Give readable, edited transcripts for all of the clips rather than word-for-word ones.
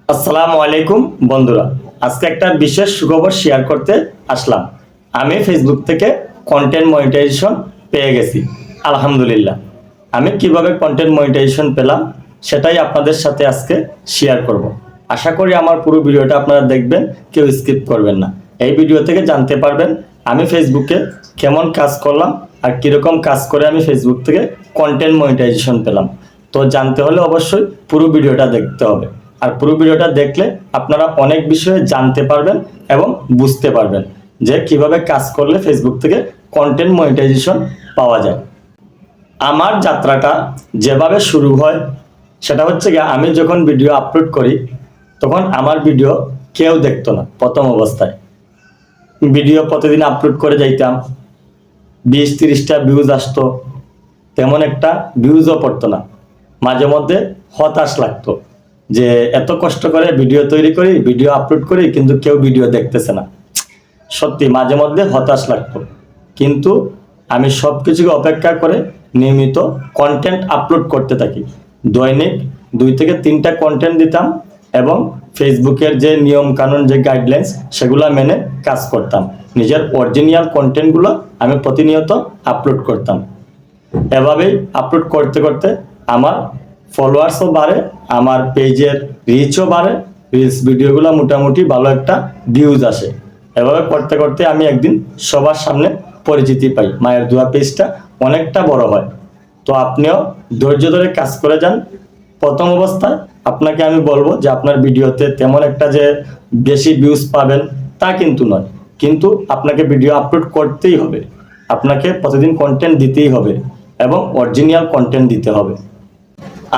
আসসালামু আলাইকুম বন্ধুরা, আজকে একটা বিশেষ সুখবর শেয়ার করতে আসলাম। আমি ফেসবুক থেকে কন্টেন্ট মনিটাইজেশন পেয়ে গেছি আলহামদুলিল্লাহ। আমি কিভাবে কন্টেন্ট মনিটাইজেশন পেলাম সেটাই আপনাদের সাথে আজকে শেয়ার করব। আশা করি আমার পুরো ভিডিওটা আপনারা দেখবেন, কেউ স্কিপ করবেন না। এই ভিডিও থেকে জানতে পারবেন আমি ফেসবুকে কেমন কাজ করলাম আর কিরকম কাজ করে আমি ফেসবুক থেকে কন্টেন্ট মনিটাইজেশন পেলাম। তো জানতে হলে অবশ্যই পুরো ভিডিওটা দেখতে হবে। আর পুরো ভিডিওটা দেখলে আপনারা অনেক বিষয়ে জানতে পারবেন এবং বুঝতে পারবেন যে কিভাবে কাজ করলে ফেসবুক থেকে কন্টেন্ট মনিটাইজেশন পাওয়া যায়। আমার যাত্রাটা যেভাবে শুরু হয় সেটা হচ্ছে গিয়ে, আমি যখন ভিডিও আপলোড করি তখন আমার ভিডিও কেউ দেখতো না। প্রথম অবস্থায় ভিডিও প্রতিদিন আপলোড করে যাইতাম, 20-30টা ভিউজ আসতো, তেমন একটা ভিউজও পড়তো না। মাঝে মধ্যে হতাশ লাগতো যে এত কষ্ট করে ভিডিও তৈরি করি, ভিডিও আপলোড করি, কিন্তু কেউ ভিডিও দেখতেছে না। সত্যি মাঝে মধ্যে হতাশ লাগতো, কিন্তু আমি সব কিছুকে অপেক্ষা করে নিয়মিত কন্টেন্ট আপলোড করতে থাকি। দৈনিক 2 থেকে 3টা কন্টেন্ট দিতাম এবং ফেসবুকের যে নিয়ম কানুন, যে গাইডলাইন্স, সেগুলো মেনে কাজ করতাম। নিজের অরিজিনাল কন্টেন্টগুলো আমি প্রতিনিয়ত আপলোড করতাম। এভাবেই আপলোড করতে করতে আমার ফলোয়ার্সও বাড়ে, আমার পেজের রিচও বাড়ে, রিলস ভিডিওগুলো মোটামুটি ভালো একটা ভিউজ আসে। এভাবে করতে করতে আমি একদিন সবার সামনে পরিচিতি পাই, মায়ের দোয়া পেজটা অনেকটা বড় হয়। তো আপনিও ধৈর্য ধরে কাজ করে যান। প্রথম অবস্থায় আপনাকে আমি বলবো যে আপনার ভিডিওতে তেমন একটা যে বেশি ভিউজ পাবেন তা কিন্তু নয়, কিন্তু আপনাকে ভিডিও আপলোড করতেই হবে, আপনাকে প্রতিদিন কন্টেন্ট দিতেই হবে এবং অরিজিনাল কন্টেন্ট দিতে হবে।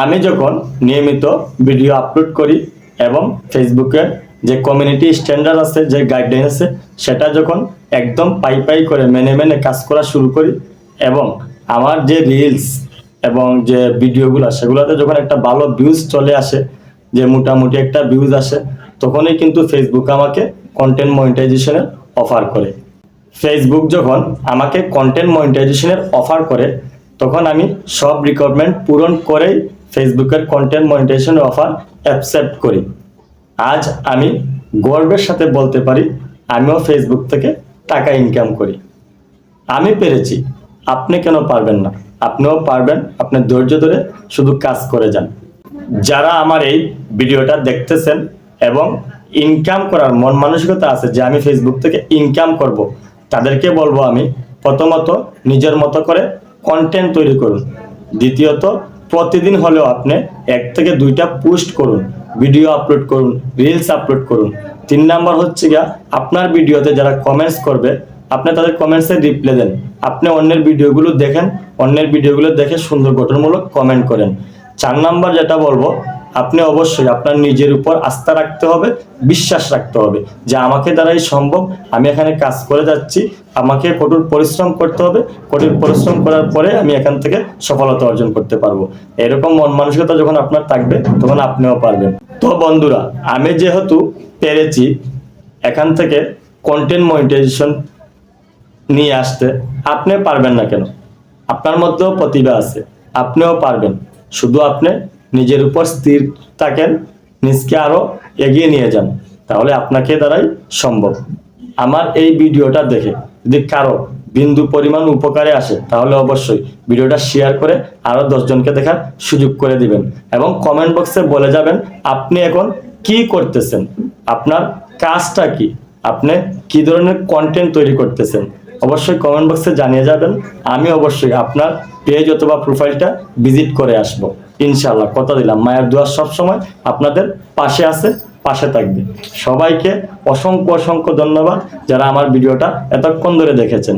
আমি যখন নিয়মিত ভিডিও আপলোড করি এবং ফেসবুকের যে কমিউনিটি স্ট্যান্ডার্ড আছে, যে গাইডলাইন আছে, সেটা যখন একদম পাই করে মেনে মেনে কাজ করা শুরু করি এবং আমার যে রিলস এবং যে ভিডিওগুলো, সেগুলোতে যখন একটা ভালো ভিউজ চলে আসে, যে মোটামুটি একটা ভিউজ আসে, তখনই কিন্তু ফেসবুক আমাকে কন্টেন্ট মনিটাইজেশনের অফার করে। ফেসবুক যখন আমাকে কন্টেন্ট মনিটাইজেশনের অফার করে তখন আমি সব রিকোয়ারমেন্ট পূরণ করেই ফেসবুকের কন্টেন্ট মনিটাইজেশনের অফার অ্যাকসেপ্ট করি। আজ আমি গর্বের সাথে বলতে পারি আমিও ফেসবুক থেকে টাকা ইনকাম করি। আমি পেরেছি, আপনি কেন পারবেন না? আপনিও পারবেন, আপনি ধৈর্য ধরে শুধু কাজ করে যান। যারা আমার এই ভিডিওটা দেখতেছেন এবং ইনকাম করার মন মানসিকতা আছে যে আমি ফেসবুক থেকে ইনকাম করব, তাদেরকে বলবো আমি, প্রথমত নিজের মতো করে কন্টেন্ট তৈরি করুন। দ্বিতীয়ত প্রতিদিন হলেও আপনি 1 থেকে 2টা পোস্ট করুন, ভিডিও আপলোড করুন, রিলস আপলোড করুন। 3 নাম্বার হচ্ছে গিয়া, আপনার ভিডিওতে যারা কমেন্টস করবে আপনি তাদের কমেন্টসে রিপ্লাই দেন। আপনি অন্যের ভিডিওগুলো দেখেন, অন্যের ভিডিওগুলো দেখে সুন্দর গঠনমূলক কমেন্ট করেন। 4 নাম্বার যেটা বলবো, আপনি অবশ্যই আপনার নিজের উপর আস্থা রাখতে হবে, বিশ্বাস রাখতে হবে যে আমাকে দ্বারাই সম্ভব, আমি এখানে কাজ করে যাচ্ছি, আমাকে কঠোর পরিশ্রম করতে হবে, কঠোর পরিশ্রম করার পরে আমি এখান থেকে সফলতা অর্জন করতে পারবো। এরকম মন মানসিকতা যখন আপনার থাকবে তখন আপনিও পারবেন। তো বন্ধুরা, আমি যেহেতু পেরেছি এখান থেকে কন্টেন্ট মনিটাইজেশন নিয়ে আসতে, আপনি পারবেন না কেন? আপনার মধ্যেও প্রতিভা আছে, আপনিও পারবেন। শুধু আপনি নিজের উপর স্থির থাকেন, নিজকে আরো এগিয়ে নিয়ে যান, তাহলে আপনাকে দ্বারাই সম্ভব। আমার এই ভিডিওটা দেখে যদি কারো বিন্দু পরিমাণ উপকারে আসে তাহলে অবশ্যই ভিডিওটা শেয়ার করে আরো 10 জনকে দেখার সুযোগ করে দিবেন এবং কমেন্ট বক্সে বলে যাবেন আপনি এখন কি করতেছেন, আপনার কাজটা কি, আপনি কি ধরনের কন্টেন্ট তৈরি করতেছেন। অবশ্যই কমেন্ট বক্সে জানিয়ে যাবেন। আমি অবশ্যই আপনার পেজ অথবা প্রোফাইলটা ভিজিট করে আসব ইনশাআল্লাহ। কথা দিলাম, মায়ের দোয়া সব সময় আপনাদের পাশে আছে, পাশে থাকবে। সবাইকে অসংখ্য অসংখ্য ধন্যবাদ যারা আমার ভিডিওটা এতক্ষণ ধরে দেখেছেন।